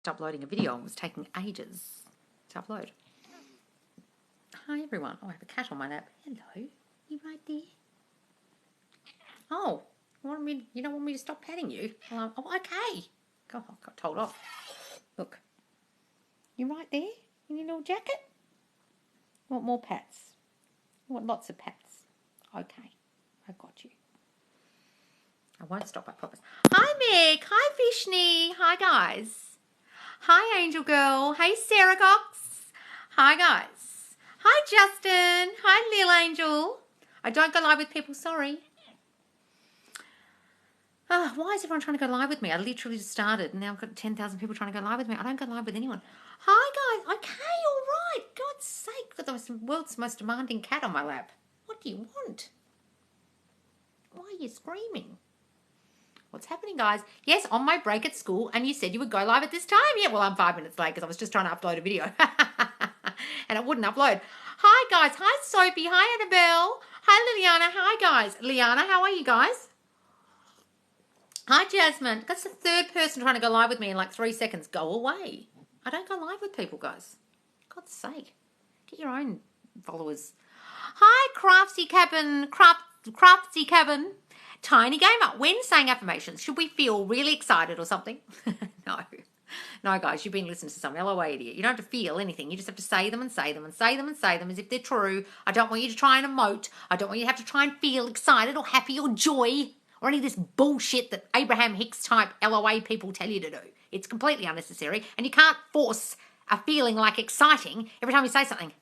uploading a video and was taking ages to upload. Hi everyone. Oh, I have a cat on my lap. Hello. You right there? Oh, you don't want me to stop patting you? Oh, okay. God, I got told off. Look. You right there? In your little jacket? You want more pats? You want lots of pats? Okay. I got you. I won't stop, I promise. Hi, Mick. Hi, Vishni. Hi, guys. Hi, Angel Girl. Hey, Sarah Cox. Hi, guys. Hi, Justin. Hi, Lil Angel. I don't go live with people, sorry. Oh, why is everyone trying to go live with me? I literally just started and now I've got 10,000 people trying to go live with me. I don't go live with anyone. Hi, guys. Okay, all right. God's sake. I've got the world's most demanding cat on my lap. What do you want? Why are you screaming? What's happening, guys? Yes, on my break at school, and you said you would go live at this time. Yeah, well, I'm 5 minutes late because I was just trying to upload a video. And it wouldn't upload. Hi, guys. Hi, Sophie. Hi, Annabelle. Hi, Liliana. Hi, guys. Liana, how are you guys? Hi, Jasmine. That's the third person trying to go live with me in like 3 seconds. Go away. I don't go live with people, guys. God's sake. Get your own followers. Hi, Craftsy Cabin. Craftsy Cabin. Tiny Gamer. When saying affirmations, should we feel really excited or something? No. No, guys, you've been listening to some LOA idiot. You don't have to feel anything. You just have to say them and say them and say them and say them as if they're true. I don't want you to try and emote. I don't want you to have to try and feel excited or happy or joy or any of this bullshit that Abraham Hicks type LOA people tell you to do. It's completely unnecessary, and you can't force a feeling like exciting every time you say something.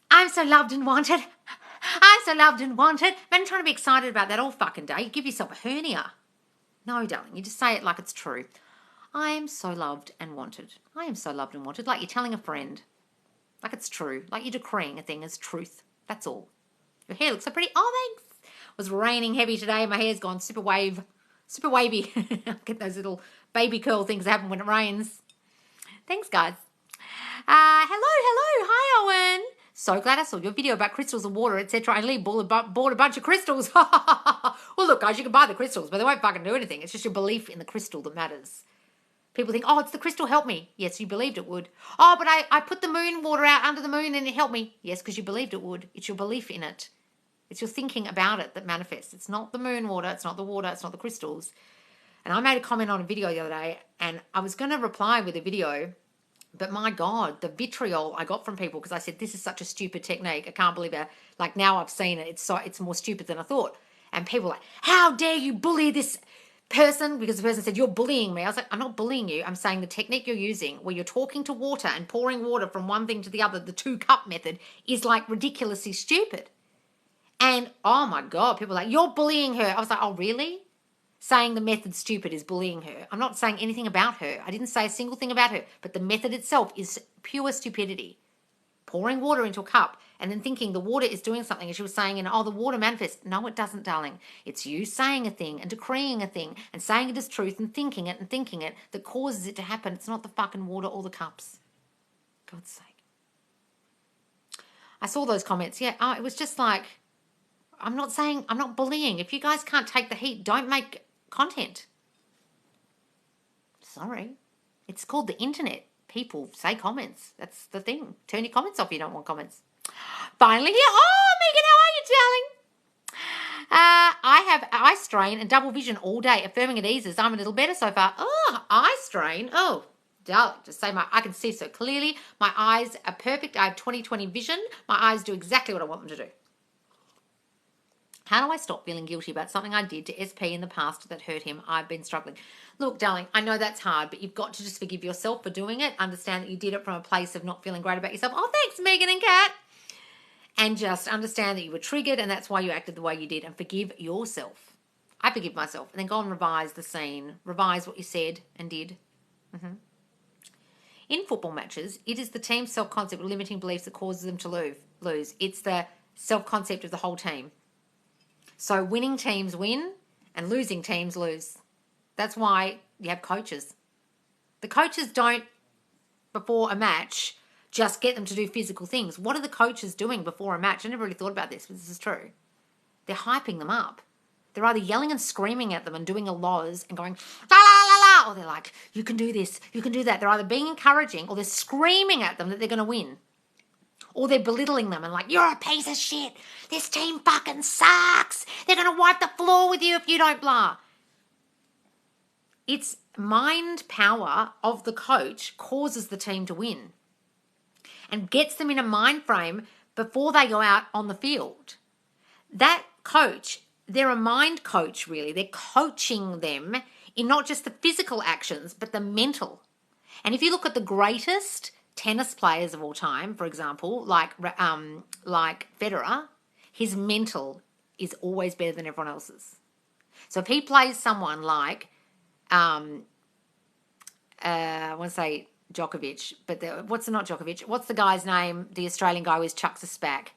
I'm so loved and wanted. I'm so loved and wanted. Man, trying to be excited about that all fucking day. You give yourself a hernia. No, darling, you just say it like it's true. I am so loved and wanted. I am so loved and wanted. Like you're telling a friend. Like it's true. Like you're decreeing a thing as truth. That's all. Your hair looks so pretty. Oh, thanks. It was raining heavy today. My hair's gone super wavy. Get those little baby curl things that happen when it rains. Thanks, guys. Hello. Hi, Owen. So glad I saw your video about crystals and water, etc. I only bought a bunch of crystals. Well, look, guys, you can buy the crystals, but they won't fucking do anything. It's just your belief in the crystal that matters. People think, oh, it's the crystal, help me. Yes, you believed it would. Oh, but I put the moon water out under the moon and it helped me. Yes, because you believed it would. It's your belief in it. It's your thinking about it that manifests. It's not the moon water. It's not the water. It's not the crystals. And I made a comment on a video the other day, and I was going to reply with a video, but my God, the vitriol I got from people because I said, this is such a stupid technique. I can't believe it. Like now I've seen it. It's more stupid than I thought. And people are like, how dare you bully this person? Because the person said, you're bullying me. I was like, I'm not bullying you. I'm saying the technique you're using where you're talking to water and pouring water from one thing to the other, the 2-cup method, is like ridiculously stupid. And oh my God, people are like, you're bullying her. I was like, oh really? Saying the method's stupid is bullying her. I'm not saying anything about her. I didn't say a single thing about her. But the method itself is pure stupidity. Pouring water into a cup and then thinking the water is doing something. As she was saying, the water manifests. No, it doesn't, darling. It's you saying a thing and decreeing a thing and saying it as truth and thinking it that causes it to happen. It's not the fucking water or the cups. God's sake. I saw those comments. Yeah, it was just like, I'm not bullying. If you guys can't take the heat, don't make content. Sorry. It's called the internet. People say comments. That's the thing. Turn your comments off if you don't want comments. Finally here. Oh, Megan, how are you, darling? I have eye strain and double vision all day. Affirming it eases. I'm a little better so far. Oh, eye strain. Oh, darling, just say I can see so clearly. My eyes are perfect. I have 20/20 vision. My eyes do exactly what I want them to do. How do I stop feeling guilty about something I did to SP in the past that hurt him? I've been struggling. Look, darling, I know that's hard, but you've got to just forgive yourself for doing it. Understand that you did it from a place of not feeling great about yourself. Oh, thanks, Megan and Kat. And just understand that you were triggered and that's why you acted the way you did, and forgive yourself. I forgive myself. And then go and revise the scene. Revise what you said and did. In football matches, it is the team's self-concept of limiting beliefs that causes them to lose. It's the self-concept of the whole team. So winning teams win and losing teams lose. That's why you have coaches. The coaches don't, before a match, just get them to do physical things. What are the coaches doing before a match? I never really thought about this, but this is true. They're hyping them up. They're either yelling and screaming at them and doing a loz and going, la, la, la, la, or they're like, you can do this, you can do that. They're either being encouraging or they're screaming at them that they're going to win. Or they're belittling them and like, you're a piece of shit. This team fucking sucks. They're going to wipe the floor with you if you don't blah. It's mind power of the coach causes the team to win and gets them in a mind frame before they go out on the field. That coach, they're a mind coach really. They're coaching them in not just the physical actions, but the mental. And if you look at the greatest tennis players of all time, for example, like Federer, his mental is always better than everyone else's. So if he plays someone like, I want to say Djokovic, but not Djokovic? What's the guy's name? The Australian guy who always chucks a spack.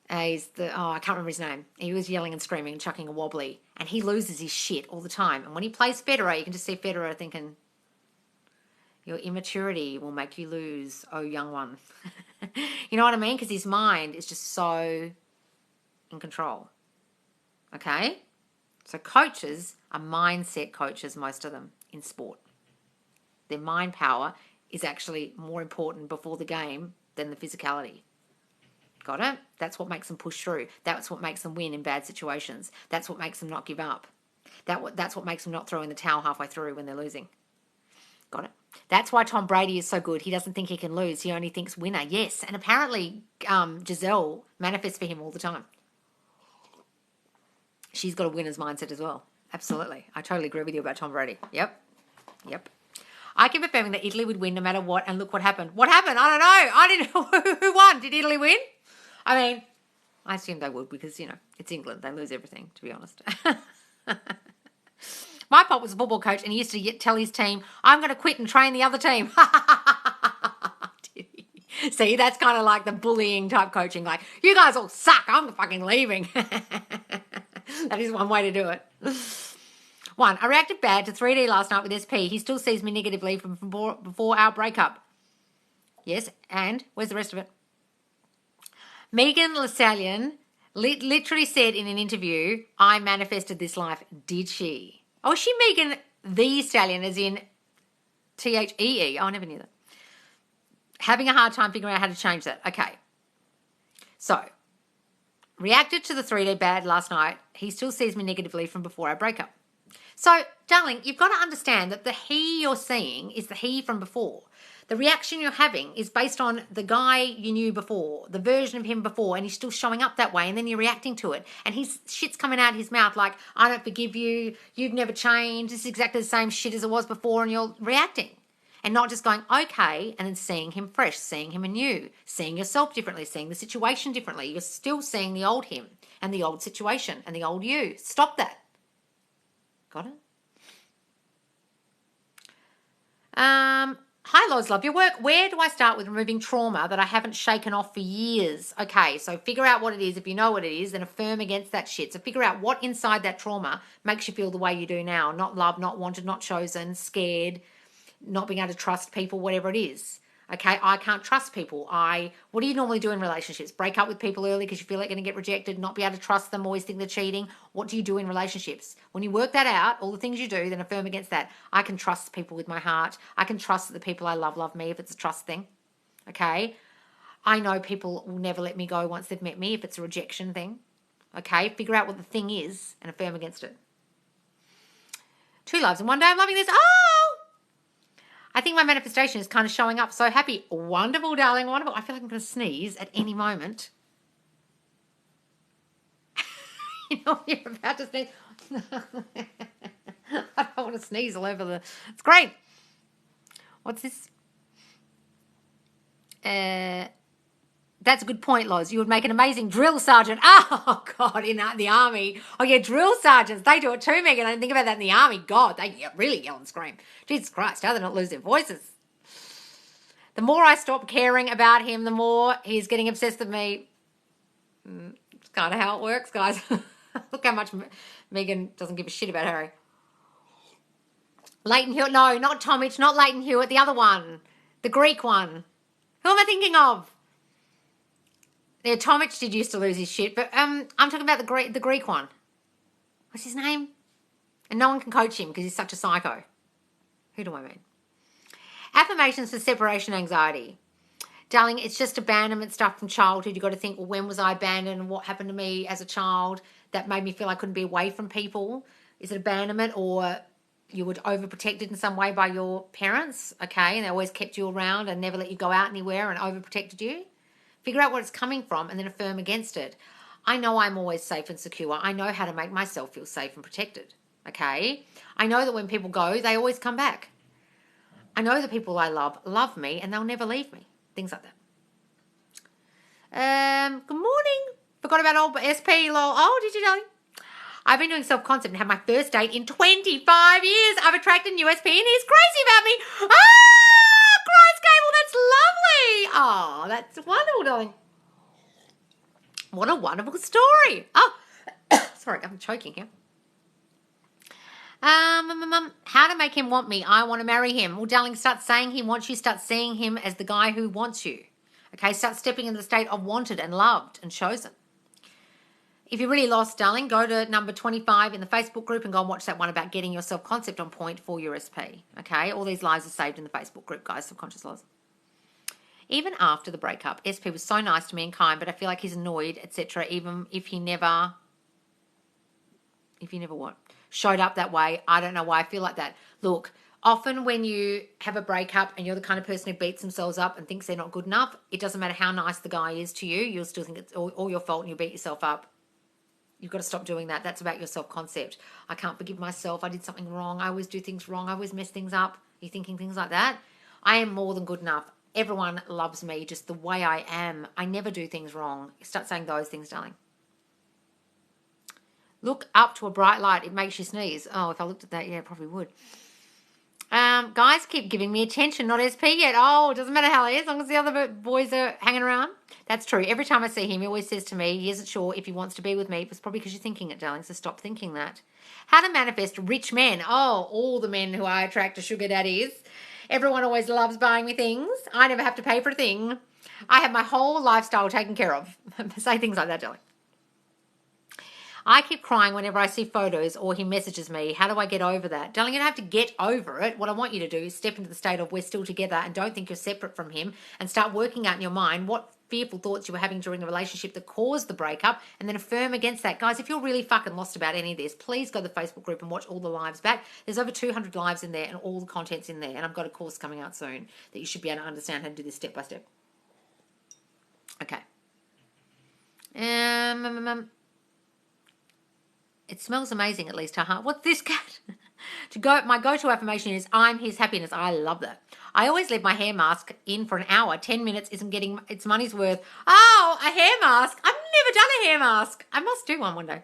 I can't remember his name. He was yelling and screaming and chucking a wobbly, and he loses his shit all the time. And when he plays Federer, you can just see Federer thinking, your immaturity will make you lose, oh young one. You know what I mean? Because his mind is just so in control. Okay? So coaches are mindset coaches, most of them, in sport. Their mind power is actually more important before the game than the physicality. Got it? That's what makes them push through. That's what makes them win in bad situations. That's what makes them not give up. That's what makes them not throw in the towel halfway through when they're losing. Got it? That's why Tom Brady is so good. He doesn't think he can lose. He only thinks winner. Yes. And apparently Giselle manifests for him all the time. She's got a winner's mindset as well. Absolutely. I totally agree with you about Tom Brady. Yep. I keep affirming that Italy would win no matter what, and look what happened. What happened? I don't know. I didn't know who won. Did Italy win? I mean, I assume they would because, it's England. They lose everything, to be honest. My pop was a football coach and he used to tell his team, I'm going to quit and train the other team. See, that's kind of like the bullying type coaching. Like, you guys all suck. I'm fucking leaving. That is one way to do it. 1, I reacted bad to 3D last night with SP. He still sees me negatively from before our breakup. Yes, and where's the rest of it? Megan Lassallian literally said in an interview, I manifested this life. Did she? Oh, is she Megan the Stallion as in Thee? Oh, I never knew that. Having a hard time figuring out how to change that. Okay. So, reacted to the 3D bad last night. He still sees me negatively from before our breakup. So, darling, you've got to understand that the he you're seeing is the he from before. The reaction you're having is based on the guy you knew before, the version of him before, and he's still showing up that way, and then you're reacting to it. And his shit's coming out of his mouth like, I don't forgive you, you've never changed, this is exactly the same shit as it was before, and you're reacting. And not just going, okay, and then seeing him fresh, seeing him anew, seeing yourself differently, seeing the situation differently. You're still seeing the old him and the old situation and the old you. Stop that. Got it? Hi, Loz, love your work. Where do I start with removing trauma that I haven't shaken off for years? Okay, so figure out what it is. If you know what it is, then affirm against that shit. So figure out what inside that trauma makes you feel the way you do now. Not loved, not wanted, not chosen, scared, not being able to trust people, whatever it is. Okay, I can't trust people. What do you normally do in relationships? Break up with people early because you feel like you're going to get rejected, not be able to trust them, always think they're cheating. What do you do in relationships? When you work that out, all the things you do, then affirm against that. I can trust people with my heart. I can trust that the people I love me if it's a trust thing. Okay, I know people will never let me go once they've met me if it's a rejection thing. Okay, figure out what the thing is and affirm against it. 2 lives in one day. I'm loving this. Oh! I think my manifestation is kind of showing up. So happy. Wonderful, darling. Wonderful. I feel like I'm going to sneeze at any moment. You know, you're about to sneeze. I don't want to sneeze all over the... It's great. What's this? That's a good point, Loz. You would make an amazing drill sergeant. Oh, God, in the army. Oh, yeah, drill sergeants. They do it too, Megan. I didn't think about that in the army. God, they really yell and scream. Jesus Christ, how do they not lose their voices? The more I stop caring about him, the more he's getting obsessed with me. It's kind of how it works, guys. Look how much Megan doesn't give a shit about Harry. Leighton Hewitt. No, not Tomich, not Leighton Hewitt. The other one. The Greek one. Who am I thinking of? Yeah, Tomich did used to lose his shit, but I'm talking about the Greek one. What's his name? And no one can coach him because he's such a psycho. Who do I mean? Affirmations for separation anxiety. Darling, it's just abandonment stuff from childhood. You've got to think, well, when was I abandoned and what happened to me as a child that made me feel I couldn't be away from people? Is it abandonment, or you were overprotected in some way by your parents, okay, and they always kept you around and never let you go out anywhere and overprotected you? Figure out what it's coming from and then affirm against it. I know I'm always safe and secure. I know how to make myself feel safe and protected, okay? I know that when people go, they always come back. I know the people I love me and they'll never leave me. Things like that. Good morning. Forgot about old SP, lol. Oh, did you know? I've been doing self-concept and had my first date in 25 years. I've attracted new SP and he's crazy about me. Ah, Christ Cable, that's lovely. Oh, that's wonderful, darling. What a wonderful story. Oh, sorry, I'm choking here. How to make him want me? I want to marry him. Well, darling, start saying he wants you. Start seeing him as the guy who wants you. Okay, start stepping into the state of wanted and loved and chosen. If you're really lost, darling, go to number 25 in the Facebook group and go and watch that one about getting your self-concept on point for your SP. Okay, all these lives are saved in the Facebook group, guys, subconscious laws. Even after the breakup, SP was so nice to me and kind, but I feel like he's annoyed, etc. Even if he never what? Showed up that way. I don't know why I feel like that. Look, often when you have a breakup and you're the kind of person who beats themselves up and thinks they're not good enough, it doesn't matter how nice the guy is to you, you'll still think it's all your fault and you beat yourself up. You've got to stop doing that. That's about your self-concept. I can't forgive myself. I did something wrong. I always do things wrong. I always mess things up. You're thinking things like that. I am more than good enough. Everyone loves me just the way I am. I never do things wrong. Start saying those things, darling. Look up to a bright light. It makes you sneeze. Oh, if I looked at that, yeah, it probably would. Guys keep giving me attention, not SP yet. Oh, it doesn't matter how it is, as long as the other boys are hanging around. That's true. Every time I see him, he always says to me, he isn't sure if he wants to be with me. It's probably because you're thinking it, darling, so stop thinking that. How to manifest rich men. Oh, all the men who I attract are sugar daddies. Everyone always loves buying me things. I never have to pay for a thing. I have my whole lifestyle taken care of. Say things like that, darling. I keep crying whenever I see photos or he messages me. How do I get over that? Darling, you don't have to get over it. What I want you to do is step into the state of we're still together and don't think you're separate from him, and start working out in your mind what fearful thoughts you were having during the relationship that caused the breakup, and then affirm against that. Guys, if you're really fucking lost about any of this, please go to the Facebook group and watch all the lives back. There's over 200 lives in there and all the content's in there, and I've got a course coming out soon that you should be able to understand how to do this step by step. Okay. It smells amazing, at least, haha. What's this, cat? My go-to affirmation is, I'm his happiness. I love that. I always leave my hair mask in for an hour. 10 minutes isn't getting its money's worth. Oh, a hair mask. I've never done a hair mask. I must do one day.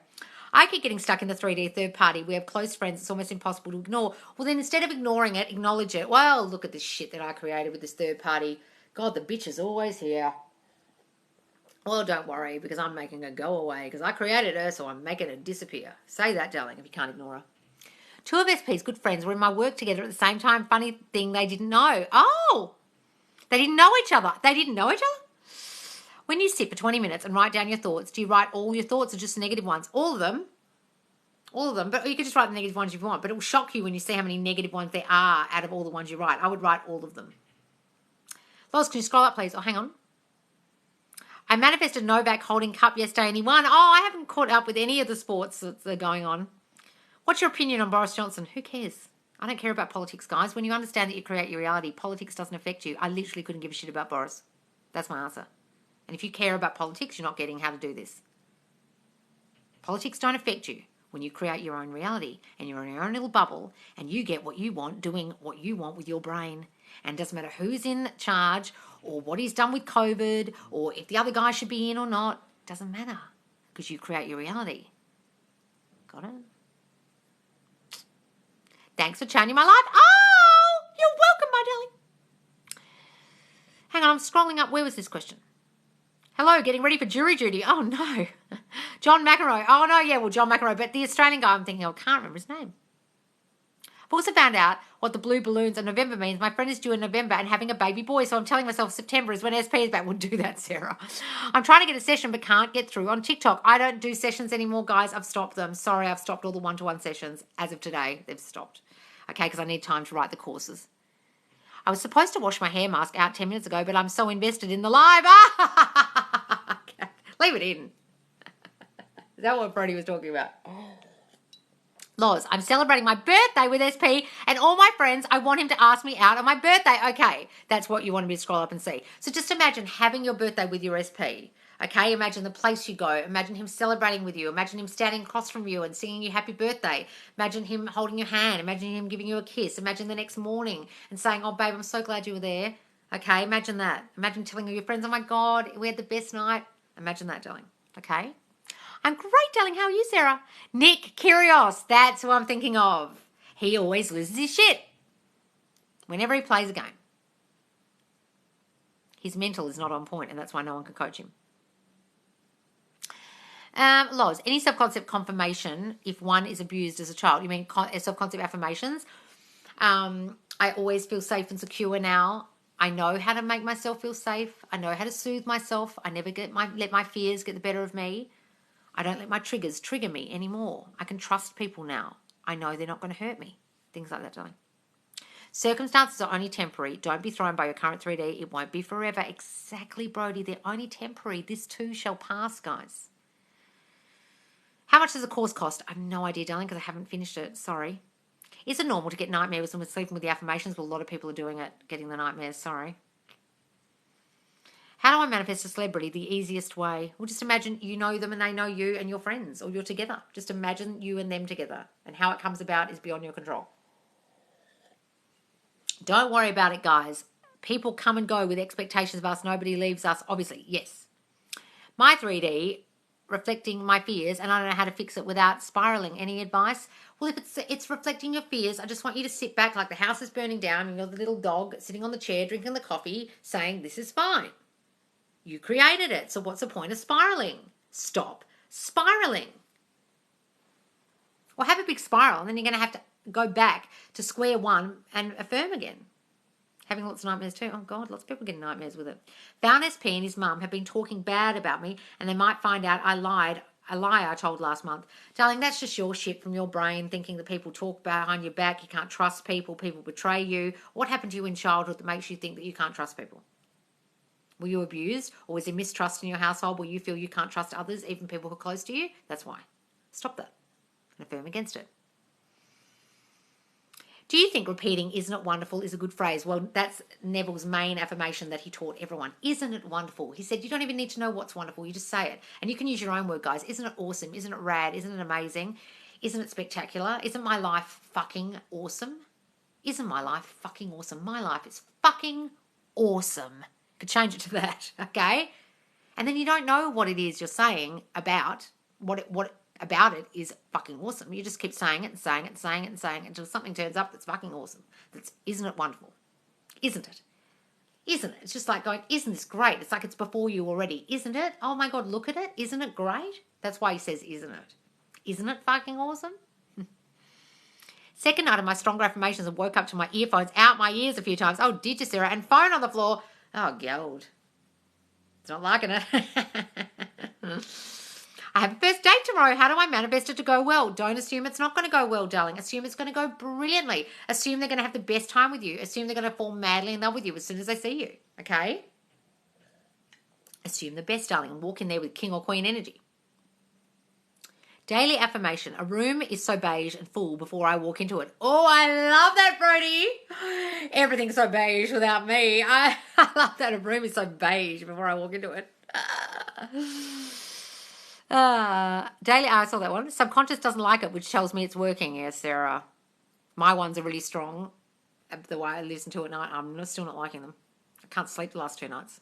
I keep getting stuck in the 3D third party. We have close friends. It's almost impossible to ignore. Well, then instead of ignoring it, acknowledge it. Well, look at this shit that I created with this third party. God, the bitch is always here. Well, don't worry, because I'm making her go away, because I created her, so I'm making her disappear. Say that, darling, if you can't ignore her. Two of SP's good friends were in my work together at the same time. Funny thing, they didn't know. Oh, they didn't know each other. They didn't know each other? When you sit for 20 minutes and write down your thoughts, do you write all your thoughts or just the negative ones? All of them. All of them. But you could just write the negative ones if you want. But it will shock you when you see how many negative ones there are out of all the ones you write. I would write all of them. Lois, can you scroll up, please? Oh, hang on. I manifested Novak holding cup yesterday and he won. Oh, I haven't caught up with any of the sports that are going on. What's your opinion on Boris Johnson? Who cares? I don't care about politics, guys. When you understand that you create your reality, politics doesn't affect you. I literally couldn't give a shit about Boris. That's my answer. And if you care about politics, you're not getting how to do this. Politics don't affect you when you create your own reality and you're in your own little bubble and you get what you want, doing what you want with your brain. And it doesn't matter who's in charge or what he's done with COVID or if the other guy should be in or not. It doesn't matter because you create your reality. Got it? Thanks for changing my life. Oh, you're welcome, my darling. Hang on, I'm scrolling up. Where was this question? Hello, getting ready for jury duty. Oh, no. John McEnroe. Oh, no, yeah, well, John McEnroe. But the Australian guy, I'm thinking, I can't remember his name. I've also found out what the blue balloons in November means. My friend is due in November and having a baby boy, so I'm telling myself September is when SP is back. We'll do that, Sarah. I'm trying to get a session but can't get through on TikTok. I don't do sessions anymore, guys. I've stopped them. Sorry, I've stopped all the one-to-one sessions. As of today, they've stopped. okay, because I need time to write the courses. I was supposed to wash my hair mask out 10 minutes ago, but I'm so invested in the live. Leave it in. Is that what Brody was talking about? Loz, I'm celebrating my birthday with SP and all my friends. I want him to ask me out on my birthday. Okay, that's what you wanted me to scroll up and see. So just imagine having your birthday with your SP. Okay, imagine the place you go. Imagine him celebrating with you. Imagine him standing across from you and singing you happy birthday. Imagine him holding your hand. Imagine him giving you a kiss. Imagine the next morning and saying, oh, babe, I'm so glad you were there. Okay, imagine that. Imagine telling all your friends, oh, my God, we had the best night. Imagine that, darling. Okay? I'm great, darling. How are you, Sarah? Nick Kyrgios. That's who I'm thinking of. He always loses his shit whenever he plays a game. His mental is not on point, and that's why no one can coach him. Loz, any self-concept confirmation if one is abused as a child? You mean self-concept affirmations? I always feel safe and secure now. I know how to make myself feel safe. I know how to soothe myself. I never let my fears get the better of me. I don't let my triggers trigger me anymore. I can trust people now. I know they're not going to hurt me. Things like that, darling. Circumstances are only temporary. Don't be thrown by your current 3D. It won't be forever. Exactly, Brody. They're only temporary. This too shall pass, guys. How much does a course cost? I have no idea, darling, because I haven't finished it. Sorry. Is it normal to get nightmares when we're sleeping with the affirmations? Well, a lot of people are doing it, getting the nightmares. Sorry. How do I manifest a celebrity the easiest way? Well, just imagine you know them and they know you and you're friends or you're together. Just imagine you and them together. And how it comes about is beyond your control. Don't worry about it, guys. People come and go with expectations of us. Nobody leaves us. Obviously, yes. My 3D, reflecting my fears, and I don't know how to fix it without spiraling. Any advice? Well, if it's reflecting your fears, I just want you to sit back like the house is burning down and you're the little dog sitting on the chair drinking the coffee saying, this is fine. You created it, so what's the point of spiraling? Stop spiraling. Or have a big spiral, and then you're going to have to go back to square one and affirm again. Having lots of nightmares too. Oh, God, lots of people getting nightmares with it. Found SP and his mum have been talking bad about me, and they might find out I lied. A lie I told last month. Darling, that's just your shit from your brain, thinking that people talk behind your back, you can't trust people, people betray you. What happened to you in childhood that makes you think that you can't trust people? Were you abused, or was there mistrust in your household where you feel you can't trust others, even people who are close to you? That's why. Stop that and affirm against it. Do you think repeating "isn't it wonderful" is a good phrase? Well, that's Neville's main affirmation that he taught everyone. Isn't it wonderful? He said you don't even need to know what's wonderful. You just say it. And you can use your own word, guys. Isn't it awesome? Isn't it rad? Isn't it amazing? Isn't it spectacular? Isn't my life fucking awesome? Isn't my life fucking awesome? My life is fucking awesome. Could change it to that, okay? And then you don't know what it is you're saying about what about it is fucking awesome. You just keep saying it and saying it and saying it and saying it until something turns up that's fucking awesome. Isn't it wonderful? Isn't it? Isn't it? It's just like going, isn't this great? It's like it's before you already. Isn't it? Oh my God, look at it. Isn't it great? That's why he says, isn't it? Isn't it fucking awesome? Second night of my stronger affirmations, I woke up to my earphones out my ears a few times. Oh, did you, Sarah? And phone on the floor. Oh, God. It's not liking it. I have a first date tomorrow. How do I manifest it to go well? Don't assume it's not going to go well, darling. Assume it's going to go brilliantly. Assume they're going to have the best time with you. Assume they're going to fall madly in love with you as soon as they see you, okay? Assume the best, darling, and walk in there with king or queen energy. Daily affirmation. A room is so beige and full before I walk into it. Oh, I love that, Brody. Everything's so beige without me. I love that. A room is so beige before I walk into it. Daily, I saw that one. Subconscious doesn't like it, which tells me it's working. Yes, Sarah. My ones are really strong. The way I listen to it at night, I'm still not liking them. I can't sleep the last 2 nights.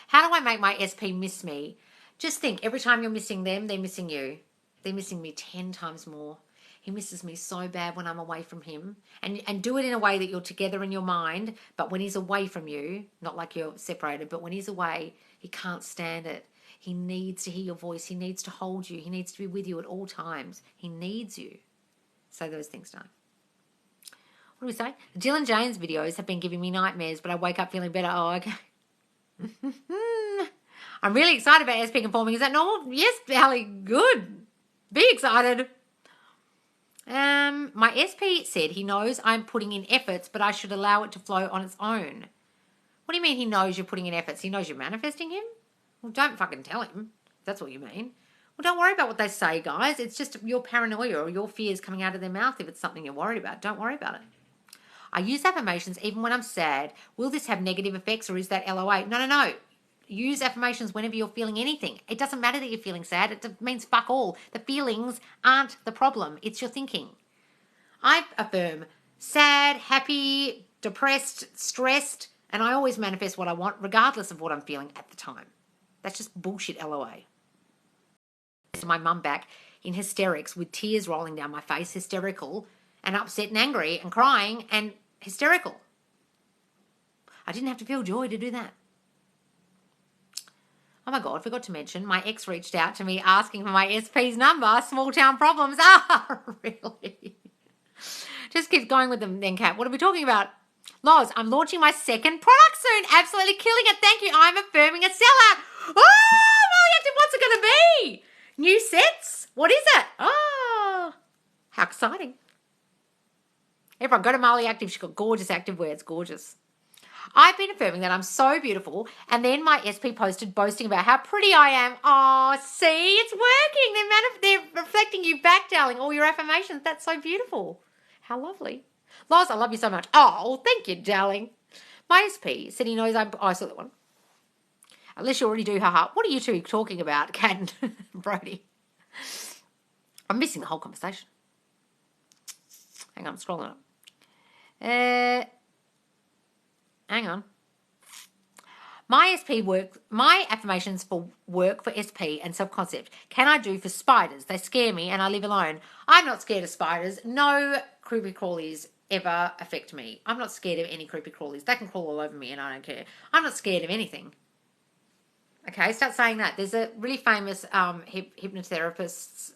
How do I make my SP miss me? Just think, every time you're missing them, they're missing you. They're missing me 10 times more. He misses me so bad when I'm away from him. And do it in a way that you're together in your mind, but when he's away from you, not like you're separated, but when he's away, he can't stand it. He needs to hear your voice. He needs to hold you. He needs to be with you at all times. He needs you. Say those things down. What do we say? The Jill and Jane's videos have been giving me nightmares, but I wake up feeling better. Oh, okay. I'm really excited about SP conforming. Is that normal? Yes, Allie. Good. Be excited. My SP said he knows I'm putting in efforts, but I should allow it to flow on its own. What do you mean he knows you're putting in efforts? He knows you're manifesting him? Well, don't fucking tell him, if that's what you mean. Well, don't worry about what they say, guys. It's just your paranoia or your fears coming out of their mouth if it's something you're worried about. Don't worry about it. I use affirmations even when I'm sad. Will this have negative effects or is that LOA? No. Use affirmations whenever you're feeling anything. It doesn't matter that you're feeling sad. It means fuck all. The feelings aren't the problem. It's your thinking. I affirm sad, happy, depressed, stressed, and I always manifest what I want regardless of what I'm feeling at the time. That's just bullshit LOA. So my mum back in hysterics with tears rolling down my face, hysterical and upset and angry and crying and hysterical. I didn't have to feel joy to do that. Oh my God, forgot to mention, my ex reached out to me asking for my SP's number, small town problems. Ah, really? Just keep going with them then, Kat. What are we talking about? Loz, I'm launching my second product soon. Absolutely killing it. Thank you. I'm affirming a sellout. Oh, Molly Active, what's it going to be? New sets? What is it? Oh, how exciting. Everyone, go to Molly Active. She's got gorgeous activewear. It's gorgeous. I've been affirming that I'm so beautiful, and then my SP posted boasting about how pretty I am. Oh, see, it's working. They're reflecting you back, darling, all your affirmations. That's so beautiful. How lovely. Loz, I love you so much. Oh, thank you, darling. My SP said he knows I'm... Oh, I saw that one. Unless you already do, haha. What are you two talking about, Kat and Brody? I'm missing the whole conversation. Hang on, I'm scrolling up. Hang on. My affirmations for work for SP and self-concept. Can I do for spiders? They scare me and I live alone. I'm not scared of spiders. No creepy crawlies ever affect me. I'm not scared of any creepy crawlies. They can crawl all over me and I don't care. I'm not scared of anything. Okay, start saying that. There's a really famous hypnotherapist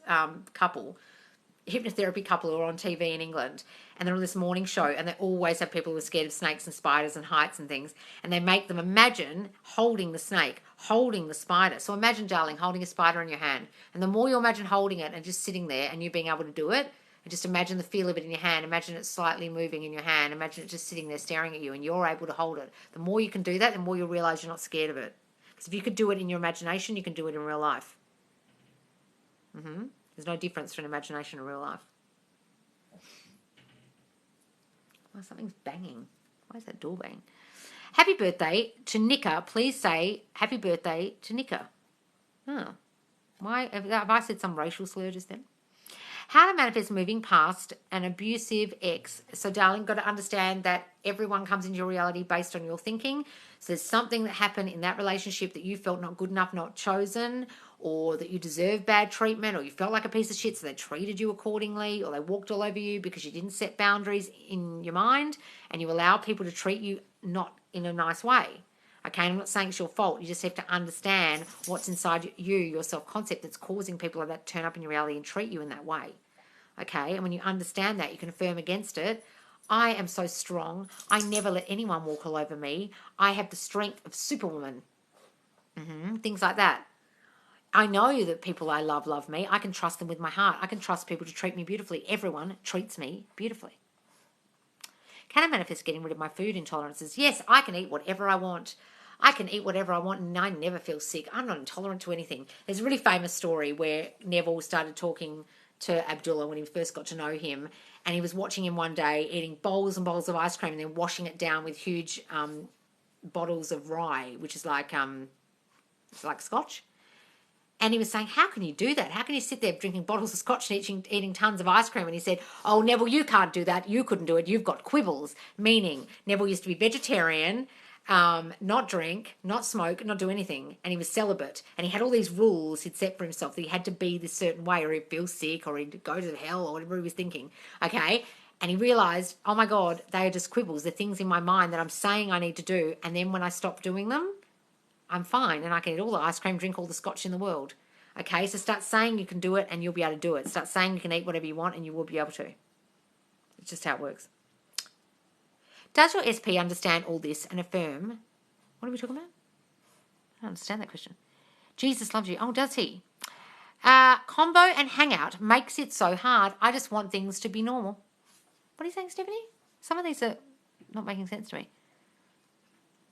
hypnotherapy couple who are on TV in England, and they're on this morning show, and they always have people who are scared of snakes and spiders and heights and things, and they make them imagine holding the snake, holding the spider. So imagine, darling, holding a spider in your hand, and the more you imagine holding it and just sitting there and you being able to do it, and just imagine the feel of it in your hand, imagine it slightly moving in your hand, imagine it just sitting there staring at you and you're able to hold it. The more you can do that, the more you'll realise you're not scared of it. Because if you could do it in your imagination, you can do it in real life. There's no difference between imagination and real life. Oh, something's banging. Why is that door banging? Happy birthday to Nika. Please say happy birthday to Nika. Oh. Why have I said some racial slur just then? How to manifest moving past an abusive ex. So, darling, got to understand that everyone comes into your reality based on your thinking. So there's something that happened in that relationship that you felt not good enough, not chosen, or that you deserve bad treatment, or you felt like a piece of shit, so they treated you accordingly, or they walked all over you because you didn't set boundaries in your mind and you allow people to treat you not in a nice way. Okay, I'm not saying it's your fault. You just have to understand what's inside you, your self-concept, that's causing people like that to turn up in your reality and treat you in that way. Okay, and when you understand that, you can affirm against it. I am so strong. I never let anyone walk all over me. I have the strength of Superwoman. Things like that. I know that people I love me. I can trust them with my heart. I can trust people to treat me beautifully. Everyone treats me beautifully. Can I manifest getting rid of my food intolerances? Yes, I can eat whatever I want. I can eat whatever I want and I never feel sick. I'm not intolerant to anything. There's a really famous story where Neville started talking to Abdullah when he first got to know him, and he was watching him one day eating bowls and bowls of ice cream and then washing it down with huge bottles of rye, which is like scotch. And he was saying, how can you do that? How can you sit there drinking bottles of scotch and eating tons of ice cream? And he said, oh, Neville, you can't do that. You couldn't do it. You've got quibbles. Meaning Neville used to be vegetarian, not drink, not smoke, not do anything. And he was celibate. And he had all these rules he'd set for himself that he had to be this certain way or he'd feel sick or he'd go to hell or whatever he was thinking. Okay? And he realised, oh, my God, they are just quibbles. They're things in my mind that I'm saying I need to do. And then when I stop doing them, I'm fine and I can eat all the ice cream, drink all the scotch in the world. Okay, so start saying you can do it and you'll be able to do it. Start saying you can eat whatever you want and you will be able to. It's just how it works. Does your SP understand all this and affirm? What are we talking about? I don't understand that question. Jesus loves you. Oh, does he? Combo and hangout makes it so hard. I just want things to be normal. What are you saying, Stephanie? Some of these are not making sense to me.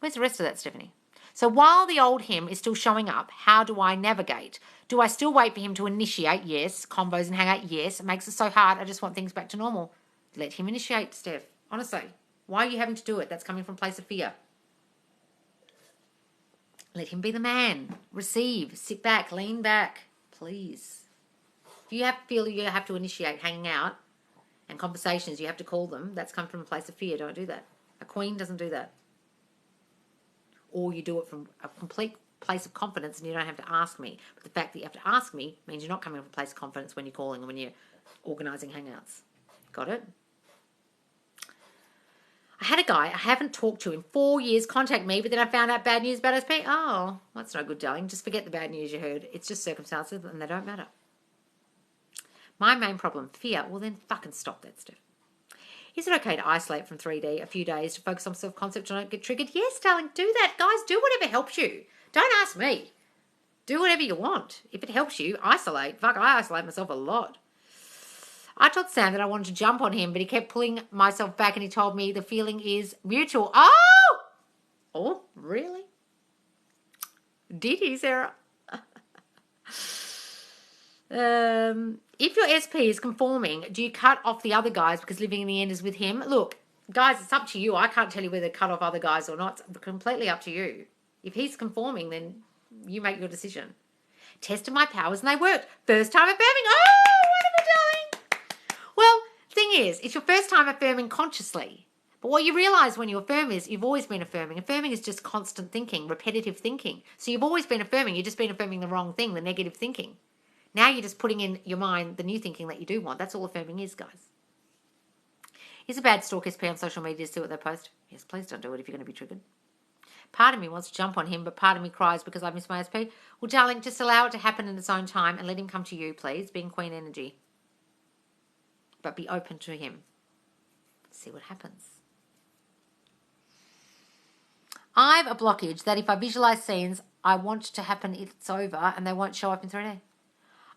Where's the rest of that, Stephanie? So while the old him is still showing up, how do I navigate? Do I still wait for him to initiate? Yes. Combos and hangout? Yes. It makes it so hard. I just want things back to normal. Let him initiate, Steph. Honestly. Why are you having to do it? That's coming from a place of fear. Let him be the man. Receive. Sit back. Lean back. Please. If you feel you have to initiate hanging out and conversations, you have to call them, that's come from a place of fear. Don't do that. A queen doesn't do that. Or you do it from a complete place of confidence and you don't have to ask me. But the fact that you have to ask me means you're not coming from a place of confidence when you're calling and when you're organising hangouts. Got it? I had a guy I haven't talked to in 4 years contact me, but then I found out bad news about SP. Oh, that's no good, darling. Just forget the bad news you heard. It's just circumstances and they don't matter. My main problem, fear. Well, then fucking stop that stuff. Is it okay to isolate from 3D a few days to focus on self-concept and not get triggered? Yes, darling, do that. Guys, do whatever helps you. Don't ask me. Do whatever you want. If it helps you, isolate. Fuck, I isolate myself a lot. I told Sam that I wanted to jump on him, but he kept pulling myself back and he told me the feeling is mutual. Oh! Oh, really? Did he, Sarah? If your SP is conforming, do you cut off the other guys because living in the end is with him? Look, guys, it's up to you. I can't tell you whether to cut off other guys or not. It's completely up to you. If he's conforming, then you make your decision. Tested my powers and they worked. First time affirming. Oh, wonderful, darling. Well, thing is, it's your first time affirming consciously. But what you realise when you affirm is you've always been affirming. Affirming is just constant thinking, repetitive thinking. So you've always been affirming. You've just been affirming the wrong thing, the negative thinking. Now you're just putting in your mind the new thinking that you do want. That's all affirming is, guys. Is a bad stalk SP on social media to see what they post? Yes, please don't do it if you're going to be triggered. Part of me wants to jump on him, but part of me cries because I miss my SP. Well, darling, just allow it to happen in its own time and let him come to you, please, being queen energy. But be open to him. See what happens. I've a blockage that if I visualise scenes I want to happen, it's over and they won't show up in 3D.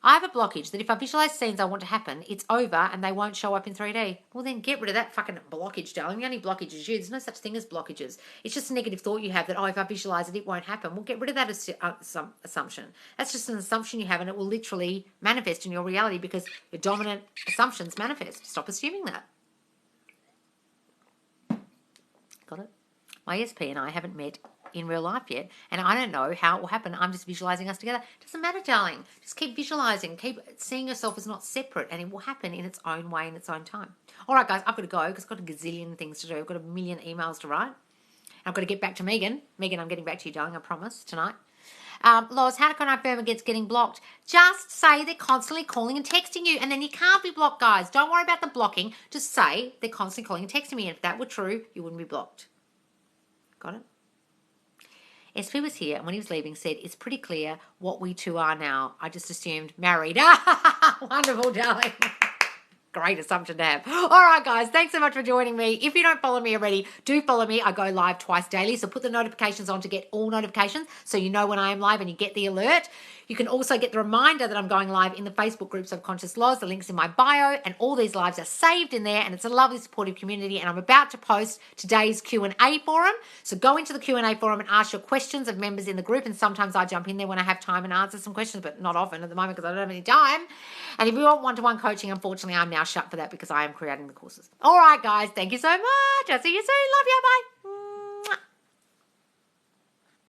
I have a blockage that if I visualise scenes I want to happen, it's over and they won't show up in 3D. Well, then get rid of that fucking blockage, darling. The only blockage is you. There's no such thing as blockages. It's just a negative thought you have that, oh, if I visualise it, it won't happen. Well, get rid of that assumption. That's just an assumption you have and it will literally manifest in your reality because your dominant assumptions manifest. Stop assuming that. Got it? My SP and I haven't met in real life yet, and I don't know how it will happen. I'm just visualising us together. Doesn't matter, darling. Just keep visualising. Keep seeing yourself as not separate, and it will happen in its own way, in its own time. All right, guys, I've got to go because I've got a gazillion things to do. I've got a million emails to write. I've got to get back to Megan. Megan, I'm getting back to you, darling, I promise, tonight. Loz, how can I affirm against getting blocked? Just say they're constantly calling and texting you, and then you can't be blocked, guys. Don't worry about the blocking. Just say they're constantly calling and texting me, and if that were true, you wouldn't be blocked. Got it? SP was here, and when he was leaving, said, it's pretty clear what we two are now. I just assumed married. Wonderful, darling. Great assumption to have. All right, guys, thanks so much for joining me. If you don't follow me already, do follow me. I go live twice daily, so put the notifications on to get all notifications so you know when I am live and you get the alert. You can also get the reminder that I'm going live in the Facebook group Subconscious Laws. The link's in my bio, and all these lives are saved in there, and it's a lovely supportive community, and I'm about to post today's Q&A forum. So go into the Q&A forum and ask your questions of members in the group, and sometimes I jump in there when I have time and answer some questions, but not often at the moment because I don't have any time. And if you want one-to-one coaching, unfortunately, I'm now shut for that because I am creating the courses. All right, guys, thank you so much. I'll see you soon. Love you. Bye.